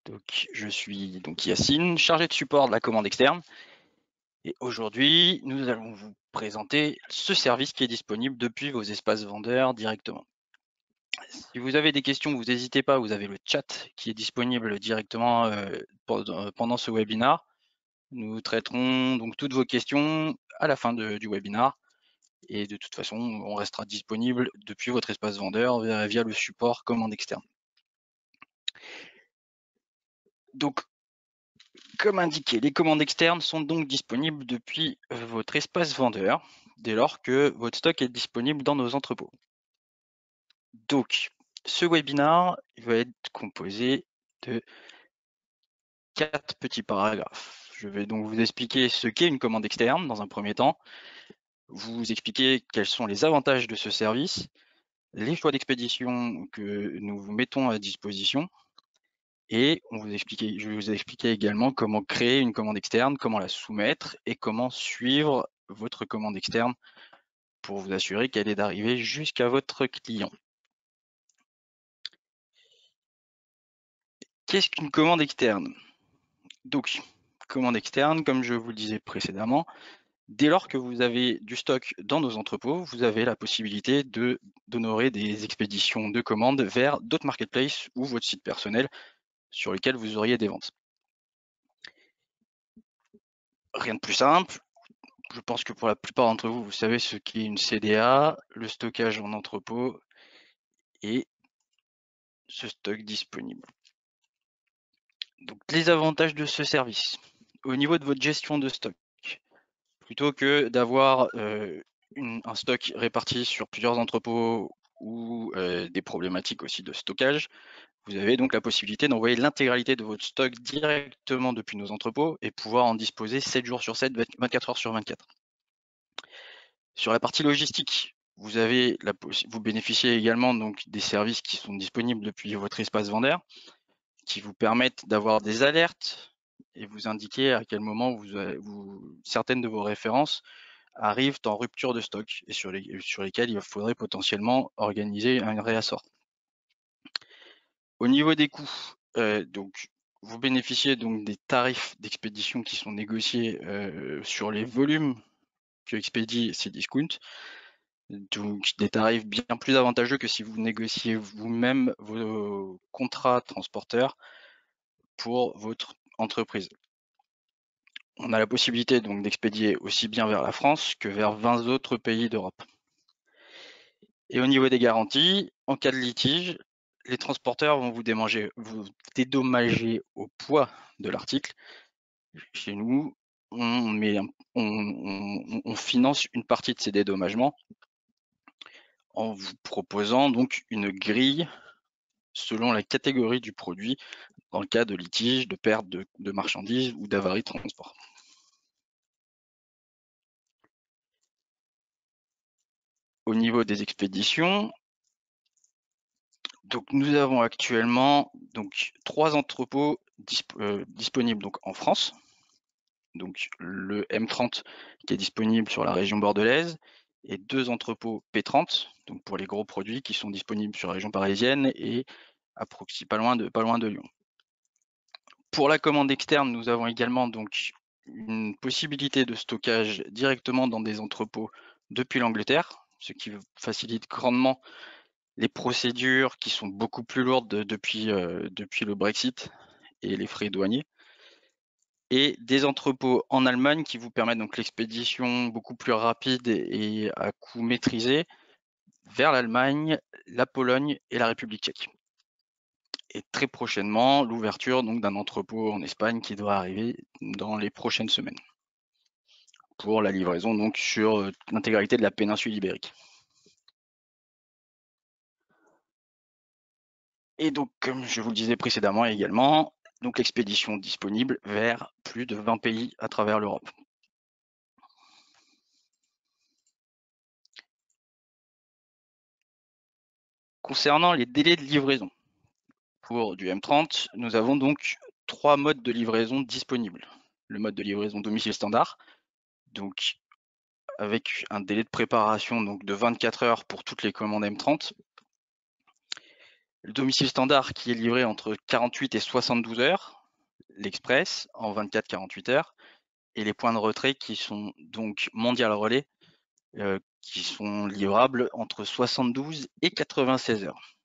Donc, je suis Yacine, chargé de support de la commande externe. Et aujourd'hui, nous allons vous présenter ce service qui est disponible depuis vos espaces vendeurs directement. Si vous avez des questions, vous n'hésitez pas, vous avez le chat qui est disponible directement pendant ce webinar. Nous traiterons donc toutes vos questions à la fin du webinar. Et de toute façon, on restera disponible depuis votre espace vendeur via le support commande externe. Donc, comme indiqué, les commandes externes sont donc disponibles depuis votre espace vendeur, dès lors que votre stock est disponible dans nos entrepôts. Donc, ce webinaire va être composé de 4 petits paragraphes. Je vais donc vous expliquer ce qu'est une commande externe dans un premier temps, vous expliquer quels sont les avantages de ce service, les choix d'expédition que nous vous mettons à disposition, et je vais vous expliquer également comment créer une commande externe, comment la soumettre et comment suivre votre commande externe pour vous assurer qu'elle est d'arriver jusqu'à votre client. Qu'est-ce qu'une commande externe? Donc, commande externe, comme je vous le disais précédemment, dès lors que vous avez du stock dans nos entrepôts, vous avez la possibilité d'honorer des expéditions de commandes vers d'autres marketplaces ou votre site personnel sur lesquels vous auriez des ventes. Rien de plus simple. Je pense que pour la plupart d'entre vous, vous savez ce qu'est une CDA, le stockage en entrepôt et ce stock disponible. Donc, les avantages de ce service. Au niveau de votre gestion de stock, plutôt que d'avoir un stock réparti sur plusieurs entrepôts ou des problématiques aussi de stockage, vous avez donc la possibilité d'envoyer l'intégralité de votre stock directement depuis nos entrepôts et pouvoir en disposer 7 jours sur 7, 24 heures sur 24. Sur la partie logistique, vous bénéficiez également donc des services qui sont disponibles depuis votre espace vendeur, qui vous permettent d'avoir des alertes et vous indiquer à quel moment certaines de vos références arrivent en rupture de stock et sur lesquelles il faudrait potentiellement organiser un réassort. Au niveau des coûts, donc vous bénéficiez donc des tarifs d'expédition qui sont négociés sur les volumes que expédient Cdiscount. Donc des tarifs bien plus avantageux que si vous négociez vous-même vos contrats transporteurs pour votre entreprise. On a la possibilité donc d'expédier aussi bien vers la France que vers 20 autres pays d'Europe. Et au niveau des garanties, en cas de litige, les transporteurs vont vous dédommager au poids de l'article. Chez nous, on finance une partie de ces dédommagements en vous proposant donc une grille selon la catégorie du produit dans le cas de litige, de perte de marchandises ou d'avarie de transport. Au niveau des expéditions, donc nous avons actuellement donc 3 entrepôts disponibles donc en France. Donc le M30 qui est disponible sur la région bordelaise et 2 entrepôts P30, donc pour les gros produits qui sont disponibles sur la région parisienne et pas loin de Lyon. Pour la commande externe, nous avons également donc une possibilité de stockage directement dans des entrepôts depuis l'Angleterre, ce qui facilite grandement les procédures qui sont beaucoup plus lourdes depuis le Brexit et les frais douaniers. Et des entrepôts en Allemagne qui vous permettent donc l'expédition beaucoup plus rapide et à coût maîtrisé vers l'Allemagne, la Pologne et la République tchèque. Et très prochainement, l'ouverture donc d'un entrepôt en Espagne qui doit arriver dans les prochaines semaines pour la livraison donc sur l'intégralité de la péninsule ibérique. Et donc, comme je vous le disais précédemment également, donc l'expédition disponible vers plus de 20 pays à travers l'Europe. Concernant les délais de livraison, pour du M30, nous avons donc 3 modes de livraison disponibles. Le mode de livraison domicile standard, donc avec un délai de préparation donc de 24 heures pour toutes les commandes M30. Le domicile standard qui est livré entre 48 et 72 heures, l'express en 24-48 heures, et les points de retrait qui sont donc Mondial Relais, qui sont livrables entre 72 et 96 heures.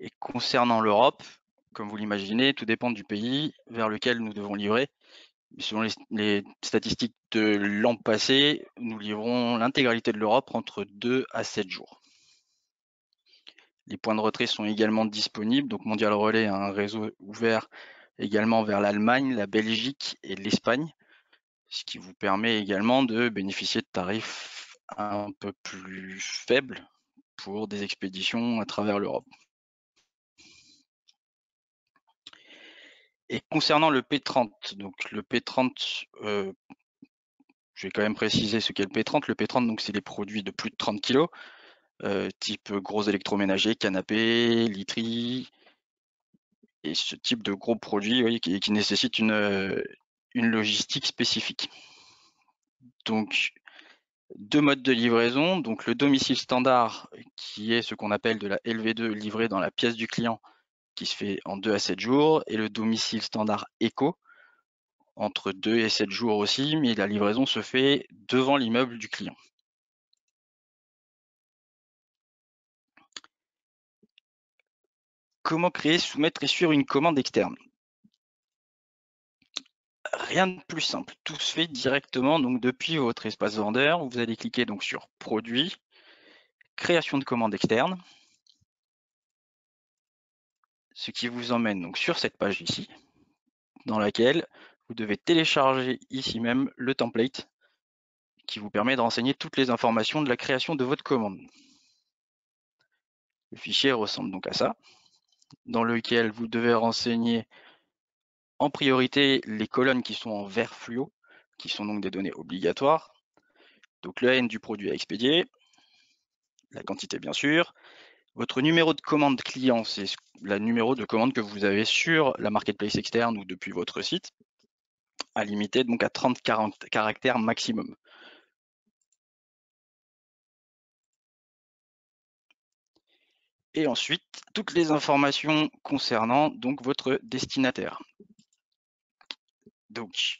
Et concernant l'Europe, comme vous l'imaginez, tout dépend du pays vers lequel nous devons livrer. Selon les statistiques de l'an passé, nous livrons l'intégralité de l'Europe entre 2 à 7 jours. Les points de retrait sont également disponibles. Donc Mondial Relais a un réseau ouvert également vers l'Allemagne, la Belgique et l'Espagne, ce qui vous permet également de bénéficier de tarifs un peu plus faibles pour des expéditions à travers l'Europe. Et concernant le P30, donc le P30, je vais quand même préciser ce qu'est le P30. Le P30, donc c'est les produits de plus de 30 kg, type gros électroménager, canapé, literie, et ce type de gros produits, oui, qui nécessitent une logistique spécifique. Donc, deux modes de livraison. Donc, le domicile standard, qui est ce qu'on appelle de la LV2 livrée dans la pièce du client, qui se fait en 2 à 7 jours, et le domicile standard éco, entre 2 et 7 jours aussi, mais la livraison se fait devant l'immeuble du client. Comment créer, soumettre et suivre une commande externe? Rien de plus simple, tout se fait directement donc depuis votre espace vendeur. Vous allez cliquer donc sur Produits, Création de commande externe, ce qui vous emmène donc sur cette page ici, dans laquelle vous devez télécharger ici même le template qui vous permet de renseigner toutes les informations de la création de votre commande. Le fichier ressemble donc à ça, dans lequel vous devez renseigner en priorité les colonnes qui sont en vert fluo, qui sont donc des données obligatoires. Donc le AN du produit à expédier, la quantité bien sûr, votre numéro de commande client, c'est le numéro de commande que vous avez sur la marketplace externe ou depuis votre site, à limiter donc à 30 caractères maximum. Et ensuite, toutes les informations concernant donc votre destinataire. Donc,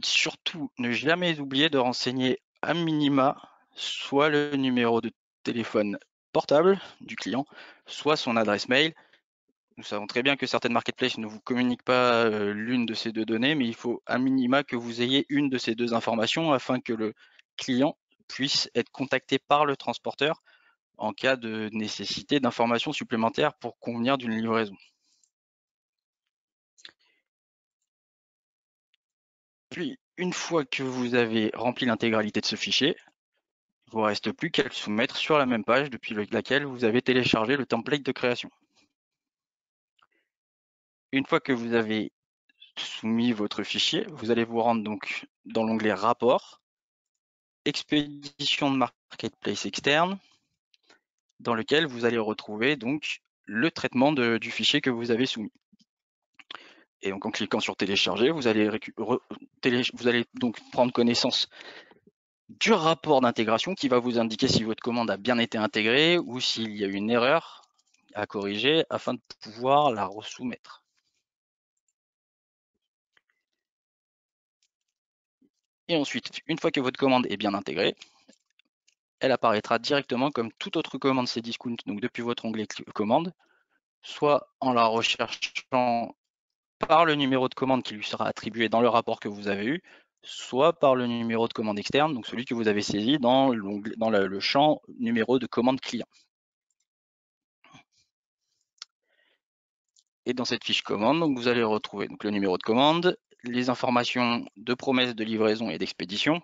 surtout, ne jamais oublier de renseigner à minima soit le numéro de téléphone portable du client, soit son adresse mail. Nous savons très bien que certaines marketplaces ne vous communiquent pas l'une de ces deux données, mais il faut à minima que vous ayez une de ces deux informations afin que le client puisse être contacté par le transporteur en cas de nécessité d'informations supplémentaires pour convenir d'une livraison. Puis, une fois que vous avez rempli l'intégralité de ce fichier, il ne vous reste plus qu'à le soumettre sur la même page depuis laquelle vous avez téléchargé le template de création. Une fois que vous avez soumis votre fichier, vous allez vous rendre donc dans l'onglet Rapport, Expédition de marketplace externe, dans lequel vous allez retrouver donc le traitement du fichier que vous avez soumis. Et donc en cliquant sur télécharger, vous allez donc prendre connaissance du rapport d'intégration qui va vous indiquer si votre commande a bien été intégrée ou s'il y a une erreur à corriger afin de pouvoir la resoumettre. Et ensuite, une fois que votre commande est bien intégrée, elle apparaîtra directement comme toute autre commande Cdiscount, donc depuis votre onglet commande, soit en la recherchant par le numéro de commande qui lui sera attribué dans le rapport que vous avez eu, soit par le numéro de commande externe, donc celui que vous avez saisi dans le champ numéro de commande client. Et dans cette fiche commande, donc vous allez retrouver donc le numéro de commande, les informations de promesse de livraison et d'expédition,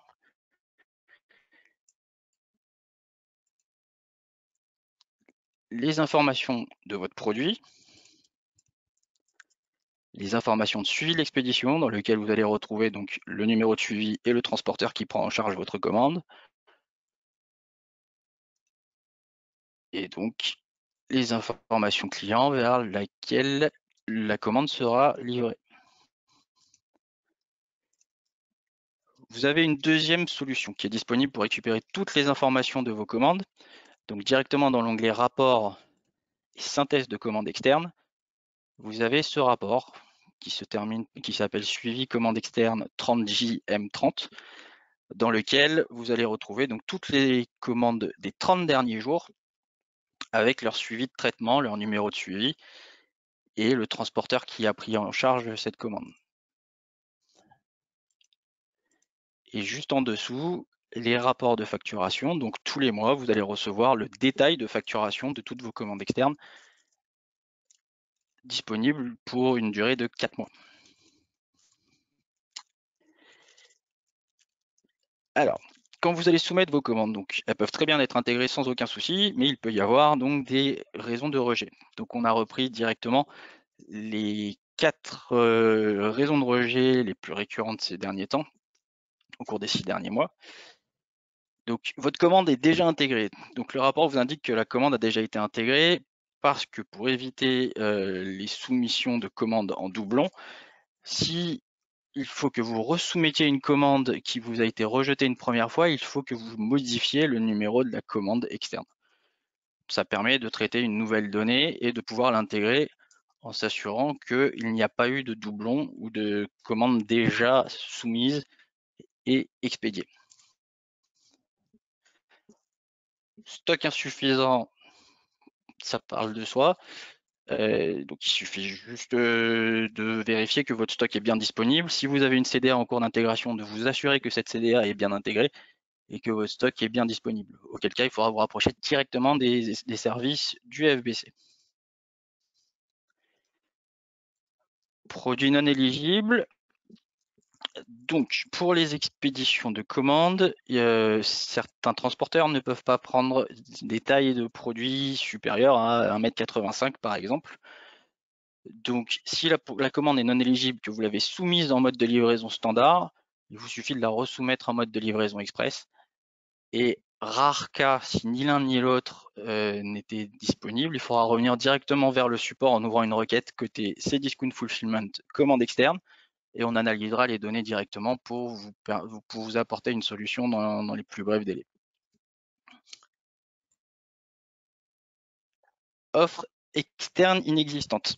les informations de votre produit, les informations de suivi de l'expédition, dans lequel vous allez retrouver donc le numéro de suivi et le transporteur qui prend en charge votre commande, et donc les informations clients vers laquelle la commande sera livrée. Vous avez une deuxième solution qui est disponible pour récupérer toutes les informations de vos commandes. Donc directement dans l'onglet Rapport et synthèse de commandes externes, vous avez ce rapport qui s'appelle Suivi commande externe 30J-M30, dans lequel vous allez retrouver donc toutes les commandes des 30 derniers jours avec leur suivi de traitement, leur numéro de suivi et le transporteur qui a pris en charge cette commande. Et juste en dessous, les rapports de facturation. Donc tous les mois, vous allez recevoir le détail de facturation de toutes vos commandes externes disponibles pour une durée de 4 mois. Alors, quand vous allez soumettre vos commandes, donc elles peuvent très bien être intégrées sans aucun souci, mais il peut y avoir donc des raisons de rejet. Donc on a repris directement les 4 raisons de rejet les plus récurrentes ces derniers temps, au cours des 6 derniers mois. Donc votre commande est déjà intégrée. Donc le rapport vous indique que la commande a déjà été intégrée parce que pour éviter les soumissions de commandes en doublon, si il faut que vous resoumettiez une commande qui vous a été rejetée une première fois, il faut que vous modifiez le numéro de la commande externe. Ça permet de traiter une nouvelle donnée et de pouvoir l'intégrer en s'assurant qu'il n'y a pas eu de doublon ou de commande déjà soumise et expédiée. Stock insuffisant, ça parle de soi. Donc il suffit juste de vérifier que votre stock est bien disponible. Si vous avez une CDA en cours d'intégration, de vous assurer que cette CDA est bien intégrée et que votre stock est bien disponible. Auquel cas, il faudra vous rapprocher directement des services du FBC. Produits non éligibles. Donc, pour les expéditions de commandes, certains transporteurs ne peuvent pas prendre des tailles de produits supérieures à 1,85 m par exemple. Donc, si la commande est non éligible, que vous l'avez soumise en mode de livraison standard, il vous suffit de la resoumettre en mode de livraison express. Et rare cas, si ni l'un ni l'autre n'était disponible, il faudra revenir directement vers le support en ouvrant une requête côté Cdiscount Fulfillment commande externe et on analysera les données directement pour vous apporter une solution dans les plus brefs délais. Offre externe inexistante.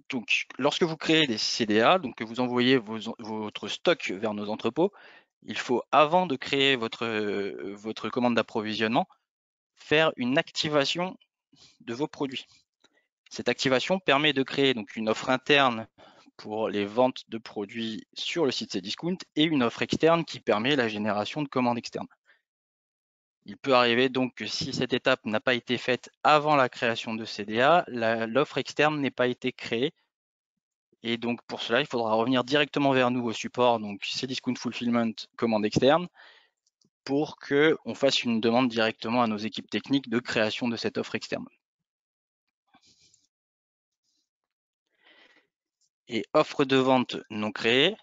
Donc, lorsque vous créez des CDA, donc que vous envoyez votre stock vers nos entrepôts, il faut, avant de créer votre commande d'approvisionnement, faire une activation de vos produits. Cette activation permet de créer donc une offre interne pour les ventes de produits sur le site Cdiscount et une offre externe qui permet la génération de commandes externes. Il peut arriver donc que si cette étape n'a pas été faite avant la création de CDA, l'offre externe n'ait pas été créée. Et donc pour cela, il faudra revenir directement vers nous au support, donc Cdiscount Fulfillment commande externe, pour qu'on fasse une demande directement à nos équipes techniques de création de cette offre externe. Et offre de vente non créée,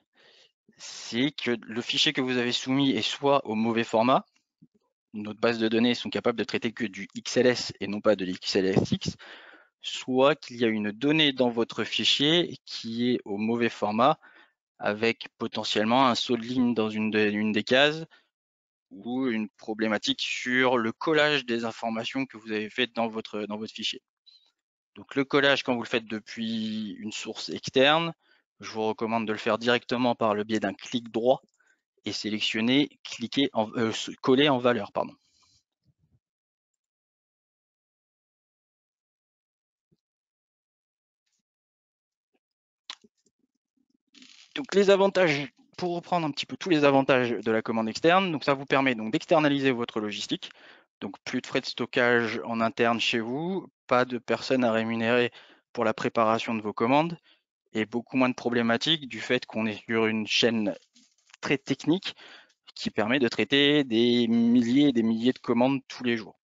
c'est que le fichier que vous avez soumis est soit au mauvais format, notre base de données sont capables de traiter que du XLS et non pas de l'XLSX, soit qu'il y a une donnée dans votre fichier qui est au mauvais format, avec potentiellement un saut de ligne dans une des cases, ou une problématique sur le collage des informations que vous avez faites dans votre fichier. Donc le collage, quand vous le faites depuis une source externe, je vous recommande de le faire directement par le biais d'un clic droit et sélectionner coller en valeur. Pardon. Donc les avantages, pour reprendre un petit peu tous les avantages de la commande externe, donc ça vous permet donc d'externaliser votre logistique, donc plus de frais de stockage en interne chez vous, pas de personnes à rémunérer pour la préparation de vos commandes, et beaucoup moins de problématiques du fait qu'on est sur une chaîne très technique qui permet de traiter des milliers et des milliers de commandes tous les jours.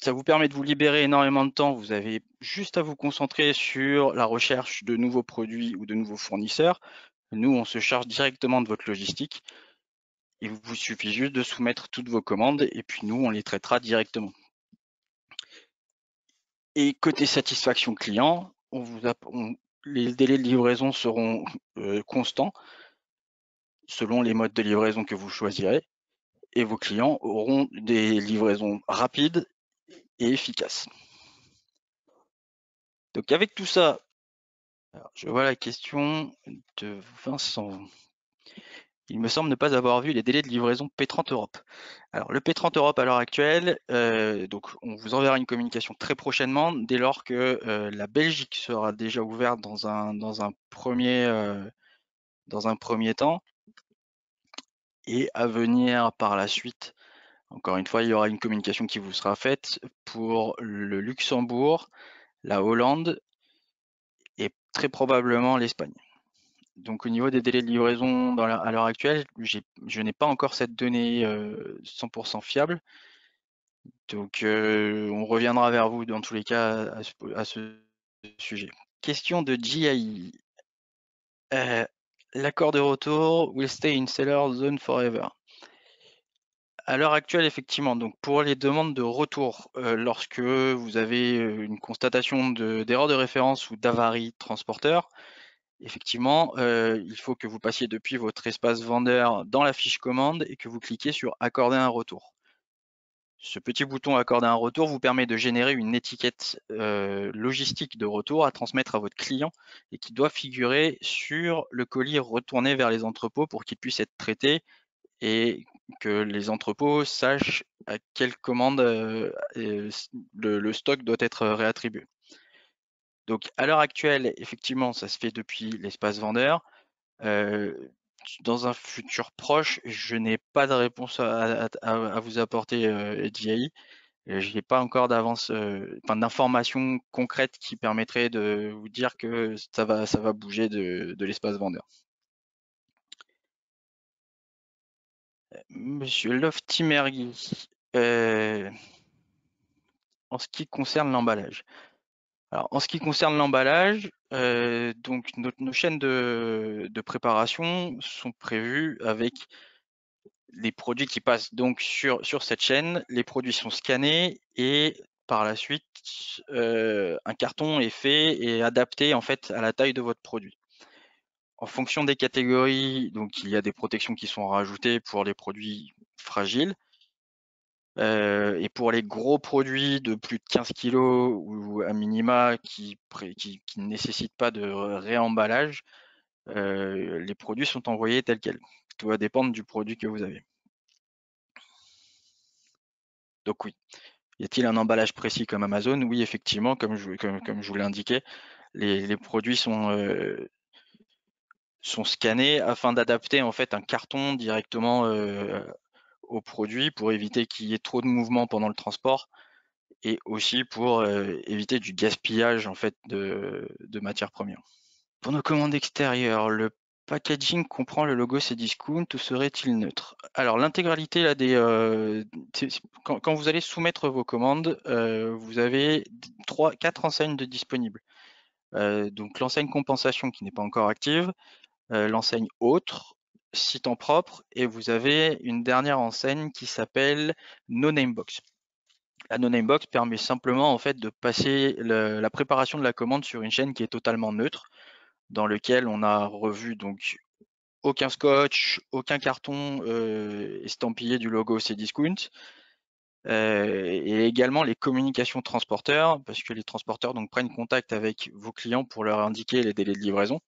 Ça vous permet de vous libérer énormément de temps. Vous avez juste à vous concentrer sur la recherche de nouveaux produits ou de nouveaux fournisseurs. Nous, on se charge directement de votre logistique. Il vous suffit juste de soumettre toutes vos commandes et puis nous, on les traitera directement. Et côté satisfaction client, les délais de livraison seront constants. selon les modes de livraison que vous choisirez, et vos clients auront des livraisons rapides et efficaces. Donc avec tout ça, alors je vois la question de Vincent. Il me semble ne pas avoir vu les délais de livraison P30 Europe. Alors le P30 Europe à l'heure actuelle, donc on vous enverra une communication très prochainement dès lors que la Belgique sera déjà ouverte dans un premier temps, et à venir par la suite. Encore une fois, il y aura une communication qui vous sera faite pour le Luxembourg, la Hollande et très probablement l'Espagne. Donc au niveau des délais de livraison à l'heure actuelle, je n'ai pas encore cette donnée 100% fiable. Donc on reviendra vers vous dans tous les cas à ce sujet. Question de GIE. L'accord de retour will stay in seller zone forever. À l'heure actuelle, effectivement, donc pour les demandes de retour, lorsque vous avez une constatation d'erreur de référence ou d'avarie transporteur, effectivement, il faut que vous passiez depuis votre espace vendeur dans la fiche commande et que vous cliquiez sur accorder un retour. Ce petit bouton accorder un retour vous permet de générer une étiquette logistique de retour à transmettre à votre client et qui doit figurer sur le colis retourné vers les entrepôts pour qu'il puisse être traité et que les entrepôts sachent à quelle commande le stock doit être réattribué. Donc à l'heure actuelle, effectivement, ça se fait depuis l'espace vendeur. Dans un futur proche, je n'ai pas de réponse à vous apporter, DJI. Je n'ai pas encore d'informations concrètes qui permettraient de vous dire que ça va bouger de l'espace vendeur. Monsieur Loftimergui, en ce qui concerne l'emballage. Alors, en ce qui concerne l'emballage, donc nos chaînes de préparation sont prévues avec les produits qui passent donc sur cette chaîne. Les produits sont scannés et par la suite, un carton est fait et adapté en fait à la taille de votre produit. En fonction des catégories, donc il y a des protections qui sont rajoutées pour les produits fragiles. Et pour les gros produits de plus de 15 kg ou à minima qui ne nécessitent pas de réemballage, les produits sont envoyés tels quels. Tout va dépendre du produit que vous avez. Donc oui. Y a-t-il un emballage précis comme Amazon? Oui, effectivement, comme je vous l'ai indiqué, les produits sont scannés afin d'adapter en fait un carton directement au produit pour éviter qu'il y ait trop de mouvements pendant le transport et aussi pour éviter du gaspillage en fait de matières premières. Pour nos commandes extérieures, le packaging comprend le logo Cdiscount ou serait-il neutre? Alors l'intégralité là quand vous allez soumettre vos commandes, vous avez 4 enseignes de disponibles. Donc l'enseigne compensation qui n'est pas encore active, l'enseigne autre, site en propre, et vous avez une dernière enseigne qui s'appelle No Name Box. La No Name Box permet simplement en fait de passer la préparation de la commande sur une chaîne qui est totalement neutre, dans lequel on a revu donc aucun scotch, aucun carton estampillé du logo Cdiscount, et également les communications transporteurs, parce que les transporteurs donc prennent contact avec vos clients pour leur indiquer les délais de livraison.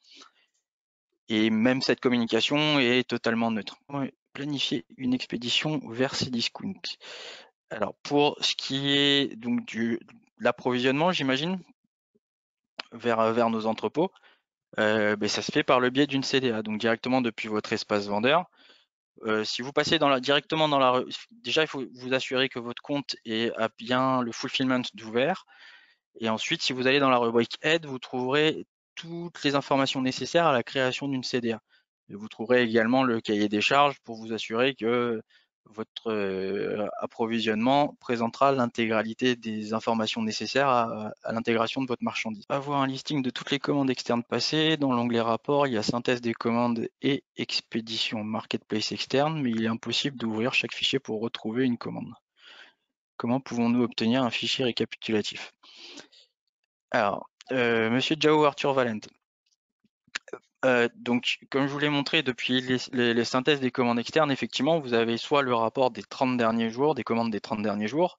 Et même cette communication est totalement neutre. Planifier une expédition vers Cdiscount. Alors pour ce qui est donc de l'approvisionnement, j'imagine, vers nos entrepôts, ça se fait par le biais d'une CDA, donc directement depuis votre espace vendeur. Si vous passez directement dans la déjà il faut vous assurer que votre compte a bien le fulfillment d'ouvert. Et ensuite, si vous allez dans la rubrique aide, vous trouverez toutes les informations nécessaires à la création d'une CDA. Et vous trouverez également le cahier des charges pour vous assurer que votre approvisionnement présentera l'intégralité des informations nécessaires à l'intégration de votre marchandise. Avoir un listing de toutes les commandes externes passées. Dans l'onglet rapport, il y a synthèse des commandes et expédition marketplace externe, mais il est impossible d'ouvrir chaque fichier pour retrouver une commande. Comment pouvons-nous obtenir un fichier récapitulatif? Alors, Monsieur Jao Arthur Valente, Donc, comme je vous l'ai montré depuis les synthèses des commandes externes, effectivement, vous avez soit le rapport des 30 derniers jours, des commandes des 30 derniers jours,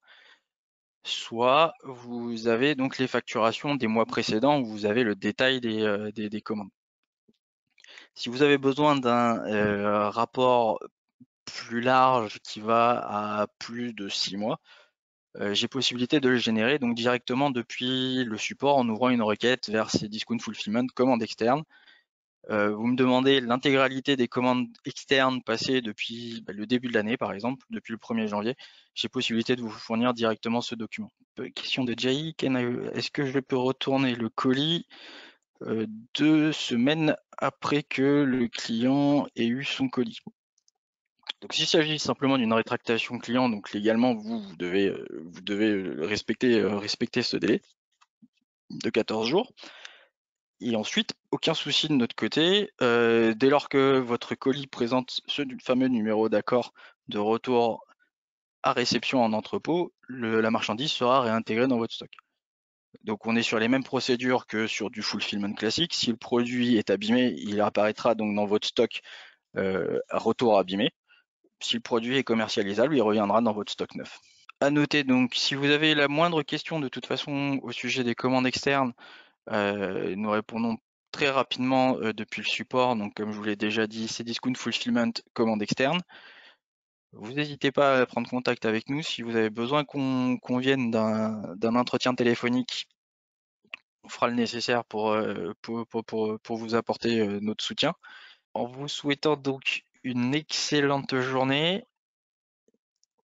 soit vous avez donc les facturations des mois précédents où vous avez le détail des commandes. Si vous avez besoin d'un rapport plus large qui va à plus de 6 mois, j'ai possibilité de le générer donc directement depuis le support en ouvrant une requête vers Cdiscount Fulfillment commande externe. Vous me demandez l'intégralité des commandes externes passées depuis le début de l'année, par exemple, depuis le 1er janvier. J'ai possibilité de vous fournir directement ce document. Question de Jay, est-ce que je peux retourner le colis 2 semaines après que le client ait eu son colis? Donc s'il s'agit simplement d'une rétractation client, donc légalement vous devez respecter ce délai de 14 jours. Et ensuite, aucun souci de notre côté, dès lors que votre colis présente ce fameux numéro d'accord de retour à réception en entrepôt, la marchandise sera réintégrée dans votre stock. Donc on est sur les mêmes procédures que sur du fulfillment classique. Si le produit est abîmé, il apparaîtra donc dans votre stock retour abîmé. Si le produit est commercialisable, il reviendra dans votre stock neuf. À noter donc, si vous avez la moindre question de toute façon au sujet des commandes externes, nous répondons très rapidement depuis le support. Donc comme je vous l'ai déjà dit, Cdiscount Fulfillment commande externe. Vous n'hésitez pas à prendre contact avec nous si vous avez besoin qu'on vienne d'un entretien téléphonique. On fera le nécessaire pour vous apporter notre soutien. En vous souhaitant donc une excellente journée